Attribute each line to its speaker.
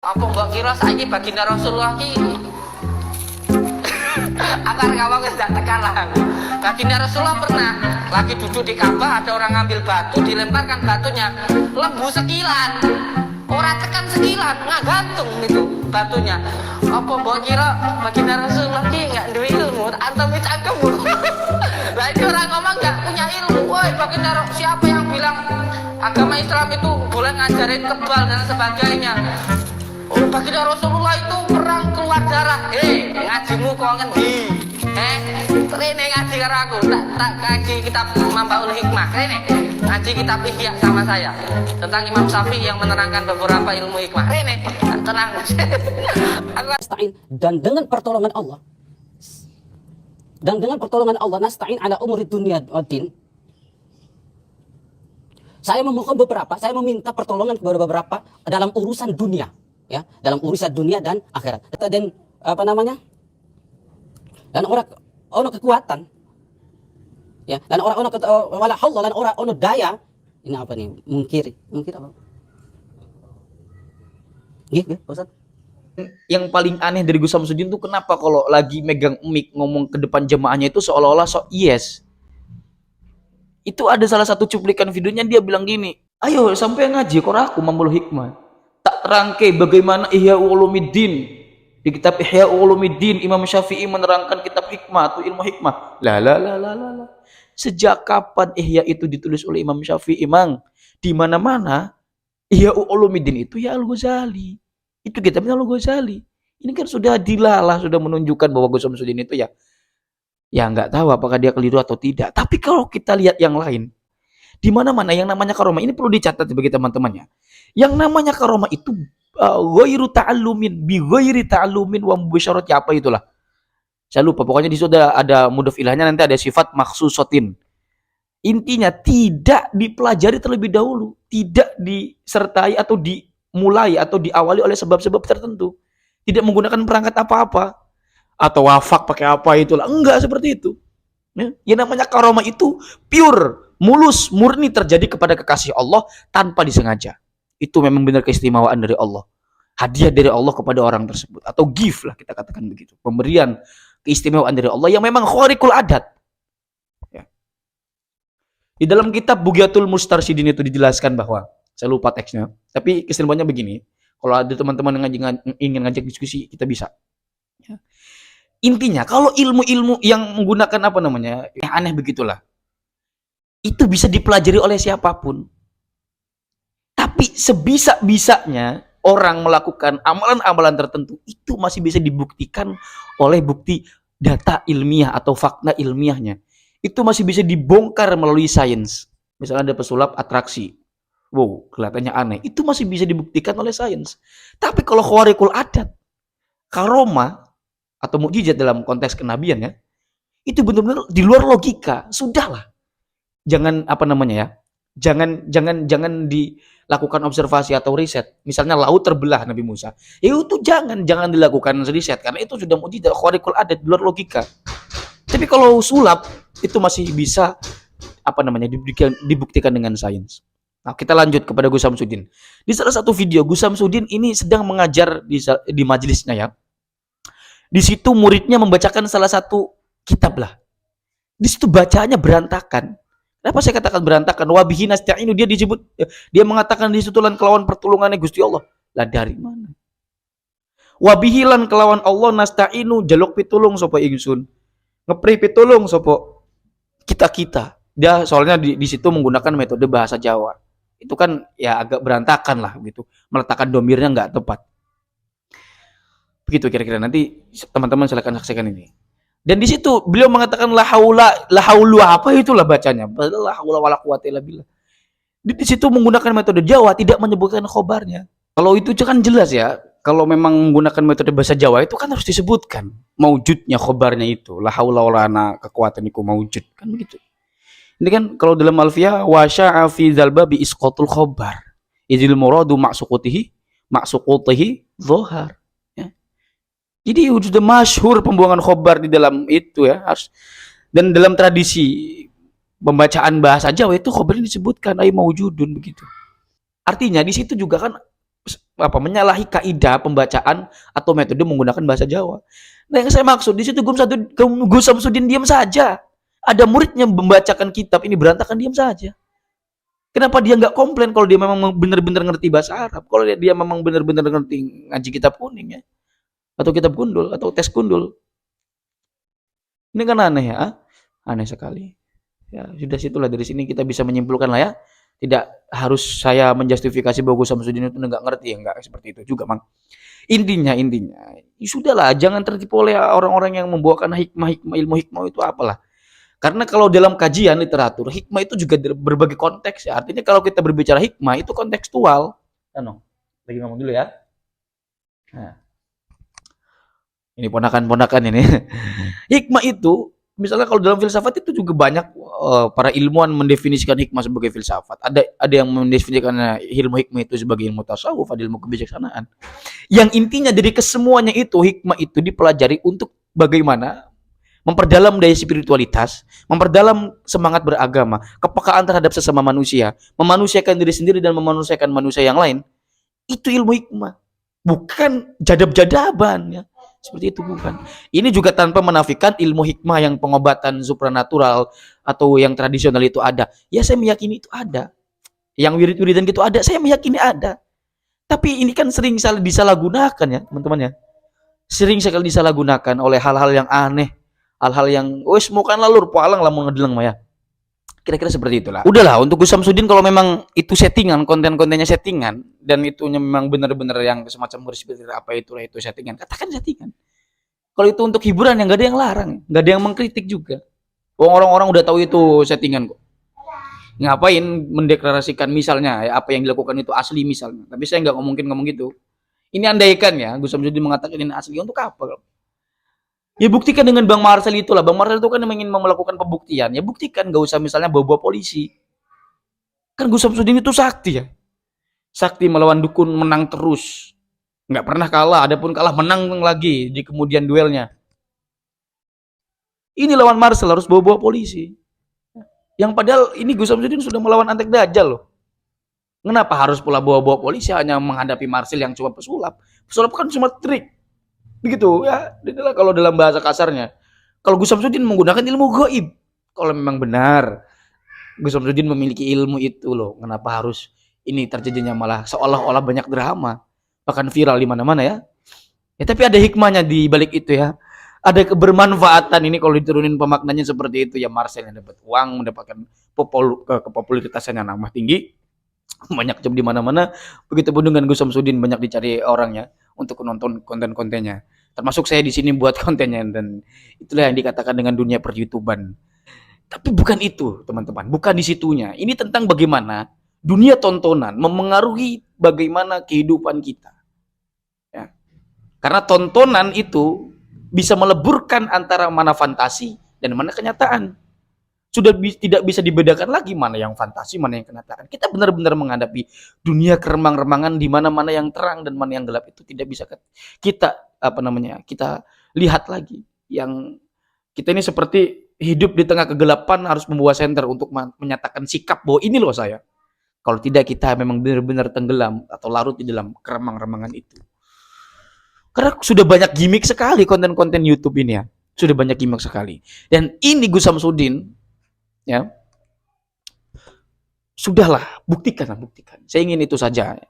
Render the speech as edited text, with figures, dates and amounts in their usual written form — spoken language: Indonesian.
Speaker 1: Apa mbok kira saiki baginda Rasulullah ki akar ngawang wis dak tekan lah. Baginda Rasulullah pernah lagi duduk di Ka'bah, ada orang ngambil batu, dilemparkan batunya lembu sekilan. Orang tekan sekilan, nggak gantung itu batunya. Apa mbok kira baginda Rasulullah ki nggak duwe ilmu, antum cangkem. Lah itu orang ngomong nggak punya ilmu. Woi baginda, siapa yang bilang agama Islam itu boleh ngajarin kebal dan sebagainya? Oh baginda Rasulullah itu perang keluar darah. Ngajimu kok ngendi? Rene ngaji karo aku, tak ngaji kitab Mambaul Hikmah. Rene ngaji kitab Ihya sama saya tentang Imam Syafi'i yang menerangkan beberapa ilmu hikmah. Rene tenang. Aku
Speaker 2: nasta'in, dan dengan pertolongan Allah nasta'in ala umuri dunia din. Saya memohon beberapa, saya meminta pertolongan kepada beberapa dalam urusan dunia, ya, dalam urusan dunia dan akhirat. Dan apa namanya? Dan orang ono kekuatan, ya, dan orang ono wala haula dan orang ono daya. Ini apa nih? Mungkir apa? Gitu, Ustaz.
Speaker 3: Yang paling aneh dari Gus Samsudin tuh kenapa kalau lagi megang mic ngomong ke depan jemaahnya itu seolah-olah sok yes. Itu ada salah satu cuplikan videonya, dia bilang gini, ayo sampai ngaji kok aku Mambaul Hikmah. Tak terangke bagaimana Ihya Ulumuddin. Di kitab Ihya Ulumuddin Imam Syafi'i menerangkan kitab hikmah atau ilmu hikmah. Lah. Sejak kapan Ihya itu ditulis oleh Imam Syafi'i, Mang? Di mana-mana Ihya Ulumuddin itu ya Al-Ghazali. Itu kitabnya Al-Ghazali. Ini kan sudah dilalah, sudah menunjukkan bahwa Gus Samsudin itu ya nggak tahu apakah dia keliru atau tidak. Tapi kalau kita lihat yang lain, di mana-mana yang namanya karomah ini perlu dicatat bagi teman-temannya. Yang namanya karomah itu ghairu ta'allumin bi ghairi ta'allumin wa mubasyarat, apa itulah. Saya lupa, pokoknya di situ ada mudhof ilahnya, nanti ada sifat makhsusatin. Intinya tidak dipelajari terlebih dahulu, tidak disertai atau dimulai atau diawali oleh sebab-sebab tertentu. Tidak menggunakan perangkat apa-apa. Atau wafak pakai apa itulah, enggak seperti itu. Yang namanya karomah itu pure, mulus, murni terjadi kepada kekasih Allah tanpa disengaja. Itu memang benar keistimewaan dari Allah, hadiah dari Allah kepada orang tersebut, atau gift lah kita katakan begitu, pemberian keistimewaan dari Allah yang memang khariqul adat. Ya. Di dalam kitab Bughyatul Mustarsyidin itu dijelaskan bahwa, saya lupa teksnya, tapi kesimpulannya begini, kalau ada teman-teman yang ingin ngajak diskusi kita bisa. Ya. Intinya kalau ilmu-ilmu yang menggunakan apa namanya yang aneh begitulah, itu bisa dipelajari oleh siapapun. Tapi sebisa-bisanya orang melakukan amalan-amalan tertentu itu masih bisa dibuktikan oleh bukti data ilmiah atau fakta ilmiahnya. Itu masih bisa dibongkar melalui sains. Misalnya ada pesulap atraksi. Wow, kelihatannya aneh. Itu masih bisa dibuktikan oleh sains. Tapi kalau khariqul adat, karomah atau mukjizat dalam konteks kenabian ya, itu benar-benar di luar logika. Sudahlah. Jangan apa namanya ya? Jangan dilakukan observasi atau riset. Misalnya laut terbelah Nabi Musa. Ya itu jangan dilakukan riset karena itu sudah mukjizat khariqul adat, di luar logika. Tapi kalau sulap itu masih bisa apa namanya dibuktikan dengan sains. Nah, kita lanjut kepada Gus Samsudin. Di salah satu video Gus Samsudin ini sedang mengajar di majelisnya ya. Di situ muridnya membacakan salah satu kitab lah. Di situ bacaannya berantakan. Kenapa saya katakan berantakan? Wabihi nasta'inu, dia mengatakan di situ lan kelawan pertolongannya Gusti Allah. Lah dari mana? Wabihi lan kelawan Allah nasta'inu jaluk pitulung sapa ingsun. Ngepri pitulung sapa kita. Dia soalnya di situ menggunakan metode bahasa Jawa. Itu kan ya agak berantakan lah gitu. Meletakkan domirnya nggak tepat. Begitu kira-kira, nanti teman-teman silakan saksikan ini. Dan di situ beliau mengatakan la haulu apa itulah bacanya. La haula wala quwata illa billah. Di situ menggunakan metode Jawa, tidak menyebutkan khobarnya. Kalau itu kan jelas ya, kalau memang menggunakan metode bahasa Jawa itu kan harus disebutkan maujudnya khobarnya itu. La haula wala kekuatan iku maujud, kan begitu. Ini kan kalau dalam Alfiyah wa sya'a fi dzalba bi isqatul khobar. Idzil muradu maqsuqutihi dhahar. Jadi sudah masyhur pembuangan khobar di dalam itu ya. Dan dalam tradisi pembacaan bahasa Jawa itu khobar disebutkan ay maujudun begitu. Artinya di situ juga kan menyalahi kaidah pembacaan atau metode menggunakan bahasa Jawa. Nah, yang saya maksud di situ Gus Samsudin diam saja. Ada muridnya membacakan kitab ini berantakan, diam saja. Kenapa dia nggak komplain kalau dia memang benar-benar ngerti bahasa Arab? Kalau dia memang benar-benar ngerti ngaji kitab kuning ya, atau kitab gundul atau tes gundul. Ini kan aneh ya, aneh sekali. Ya sudah, situlah dari sini kita bisa menyimpulkan lah ya. Tidak harus saya menjustifikasi bahwa Gus Samsudin itu nggak ngerti, ya nggak seperti itu juga, Mang. Intinya, ya sudahlah, jangan tertipu oleh orang-orang yang membawakan ilmu hikmah itu apalah. Karena kalau dalam kajian literatur, hikmah itu juga berbagai konteks ya. Artinya kalau kita berbicara hikmah itu kontekstual. Lagi ngomong dulu ya. Nah, ini ponakan-ponakan ini. Hikmah itu, misalnya kalau dalam filsafat itu juga banyak para ilmuwan mendefinisikan hikmah sebagai filsafat. Ada yang mendefinisikan ilmu hikmah itu sebagai ilmu tasawuf, ada ilmu kebijaksanaan. Yang intinya dari kesemuanya itu, hikmah itu dipelajari untuk bagaimana memperdalam daya spiritualitas, memperdalam semangat beragama, kepekaan terhadap sesama manusia, memanusiakan diri sendiri dan memanusiakan manusia yang lain. Itu ilmu hikmah, bukan jadab-jadaban ya. Seperti itu bukan. Ini juga tanpa menafikan ilmu hikmah yang pengobatan supranatural atau yang tradisional itu ada. Ya saya meyakini itu ada. Yang wirid-wiridan gitu ada, saya meyakini ada. Tapi ini kan sering disalahgunakan ya, teman-teman ya. Sering sekali disalahgunakan oleh hal-hal yang aneh, hal-hal yang wes mukan lalur palang lah mau ngedeleng mah ya. Kira-kira seperti itulah. Udahlah, untuk Gus Samsudin kalau memang itu settingan, konten-kontennya settingan dan itunya memang benar-benar yang semacam berspiritual apa itulah itu settingan, katakan settingan. Kalau itu untuk hiburan yang nggak ada yang larang, nggak ada yang mengkritik juga. Orang-orang udah tahu itu settingan kok. Ngapain mendeklarasikan misalnya ya, apa yang dilakukan itu asli misalnya. Tapi saya nggak mungkin ngomong gitu. Ini andaikan ya Gus Samsudin mengatakan ini asli, untuk apa? Ya buktikan dengan Bang Marcel itulah. Bang Marcel itu kan ingin melakukan pembuktian. Ya buktikan, gak usah misalnya bawa-bawa polisi. Kan Gus Samsudin itu sakti ya. Sakti melawan dukun, menang terus. Nggak pernah kalah, adapun kalah menang lagi di kemudian duelnya. Ini lawan Marcel harus bawa-bawa polisi. Yang padahal ini Gus Samsudin sudah melawan Antek Dajjal loh. Kenapa harus pula bawa-bawa polisi hanya menghadapi Marcel yang cuma pesulap? Pesulap kan cuma trik. Begitu ya, itulah kalau dalam bahasa kasarnya. Kalau Gus Samsudin menggunakan ilmu gaib, kalau memang benar Gus Samsudin memiliki ilmu itu loh, kenapa harus ini terjadinya malah seolah-olah banyak drama, bahkan viral di mana-mana ya. Ya tapi ada hikmahnya di balik itu ya. Ada kebermanfaatan ini kalau diturunin pemaknanya seperti itu ya. Marcel yang dapat uang, mendapatkan kepopularitasan yang nambah tinggi, banyak job di mana-mana. Begitupun dengan Gus Samsudin, banyak dicari orangnya untuk menonton konten-kontennya. Termasuk saya di sini buat kontennya, dan itulah yang dikatakan dengan dunia per-YouTuban. Tapi bukan itu, teman-teman. Bukan di situnya. Ini tentang bagaimana dunia tontonan memengaruhi bagaimana kehidupan kita. Ya. Karena tontonan itu bisa meleburkan antara mana fantasi dan mana kenyataan. Sudah tidak bisa dibedakan lagi mana yang fantasi, mana yang kenyataan. Kita benar-benar menghadapi dunia keremang-remangan di mana-mana yang terang dan mana yang gelap itu tidak bisa kita kita lihat lagi. Yang kita ini seperti hidup di tengah kegelapan, harus membawa senter untuk menyatakan sikap bahwa ini loh saya. Kalau tidak kita memang benar-benar tenggelam atau larut di dalam keremang-remangan itu. Karena sudah banyak gimmick sekali konten-konten YouTube ini ya. Sudah banyak gimmick sekali. Dan ini Gus Samsudin ya, sudahlah, buktikan. Saya ingin itu saja.